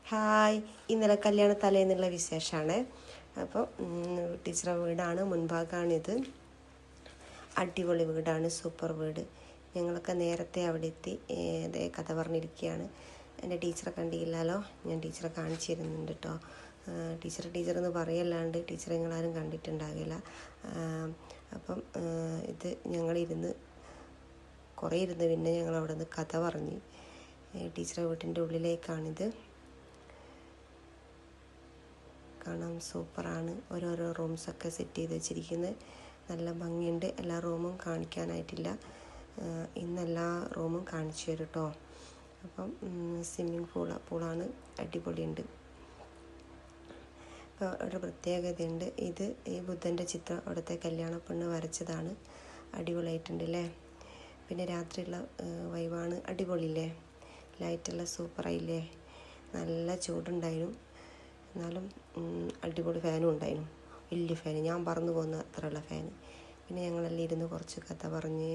Hi, ഇന്നലെ കല്യാണ തലേന്നുള്ള വിശേഷമാണ്. അപ്പോൾ ടീച്ചറെ വീടാണ്, മുൻഭാഗമാണിത്. അടിപൊളി വീടാണ്, സൂപ്പർ വീട്. ഞങ്ങളൊക്കെ നേരത്തെ അവിടെ എത്തി അതേ കഥ പറഞ്ഞിരിക്കുകയാണ്. എൻ്റെ ടീച്ചറെ കണ്ടില്ലല്ലോ, ഞാൻ ടീച്ചറെ കാണിച്ചു തരുന്നുണ്ട് കേട്ടോ. ടീച്ചർ എന്ന് പറയല്ലാണ്ട് ടീച്ചറെ നിങ്ങളാരും കണ്ടിട്ടുണ്ടാകില്ല. അപ്പം ഇത് ഞങ്ങളിരുന്ന് കുറേ ഇരുന്ന് പിന്നെ ഞങ്ങൾ അവിടെ നിന്ന് കഥ പറഞ്ഞ്. ടീച്ചറെ വീട്ടിൻ്റെ ഉള്ളിലേക്കാണിത്. കാണാൻ സൂപ്പറാണ്. ഓരോരോ റൂംസൊക്കെ സെറ്റ് ചെയ്ത് വെച്ചിരിക്കുന്നത് നല്ല ഭംഗിയുണ്ട്. എല്ലാ റൂമും കാണിക്കാനായിട്ടില്ല, ഇന്നെല്ലാ റൂമും കാണിച്ചു തരും കേട്ടോ. അപ്പം സ്വിമ്മിങ് പൂളാണ്, അടിപൊളിയുണ്ട്. അപ്പോൾ ഒരു പ്രത്യേകതയുണ്ട്, ഈ ബുദ്ധൻ്റെ ചിത്രം അവിടുത്തെ കല്യാണ പെണ്ണ് വരച്ചതാണ്. അടിപൊളിയായിട്ടുണ്ടല്ലേ. പിന്നെ രാത്രിയുള്ള വൈവാണ്, അടിപൊളിയില്ലേ. ലൈറ്റെല്ലാം സൂപ്പറായില്ലേ. നല്ല ചൂടുണ്ടായിരുന്നു, എന്നാലും അടിപൊളി ഫാനും ഉണ്ടായിരുന്നു, വലിയ ഫാൻ, ഞാൻ പറന്നു പോകുന്ന അത്രയുള്ള ഫാൻ. പിന്നെ ഞങ്ങളെല്ലാം ഇരുന്ന് കുറച്ച് കഥ പറഞ്ഞ്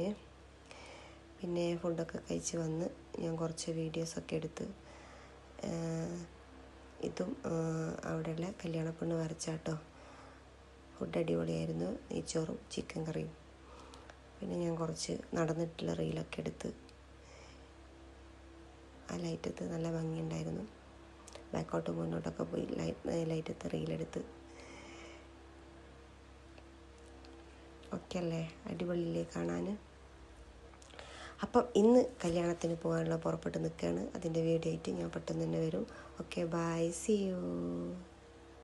പിന്നെ ഫുഡൊക്കെ കഴിച്ച് വന്ന് ഞാൻ കുറച്ച് വീഡിയോസൊക്കെ എടുത്ത്. ഇതും അവിടെയുള്ള കല്യാണ പെണ്ണ് വരച്ചാട്ടോ. ഫുഡ് അടിപൊളിയായിരുന്നു, നെയ്ച്ചോറും ചിക്കൻ കറിയും. പിന്നെ ഞാൻ കുറച്ച് നടന്നിട്ടുള്ള റീലൊക്കെ എടുത്ത്. ആ ലൈറ്റത്ത് നല്ല ഭംഗിയുണ്ടായിരുന്നു. ബാക്കോട്ടും മുന്നോട്ടൊക്കെ പോയി ലൈറ്റത്ത് റീലെടുത്ത്. ഓക്കെ അല്ലേ, അടിപൊളിയില്ലേ കാണാൻ. അപ്പം ഇന്ന് കല്യാണത്തിന് പോകാനുള്ള പുറപ്പെട്ട് നിൽക്കുകയാണ്. അതിൻ്റെ വീഡിയോ ആയിട്ട് ഞാൻ പെട്ടെന്ന് തന്നെ വരും. Okay, bye, see U.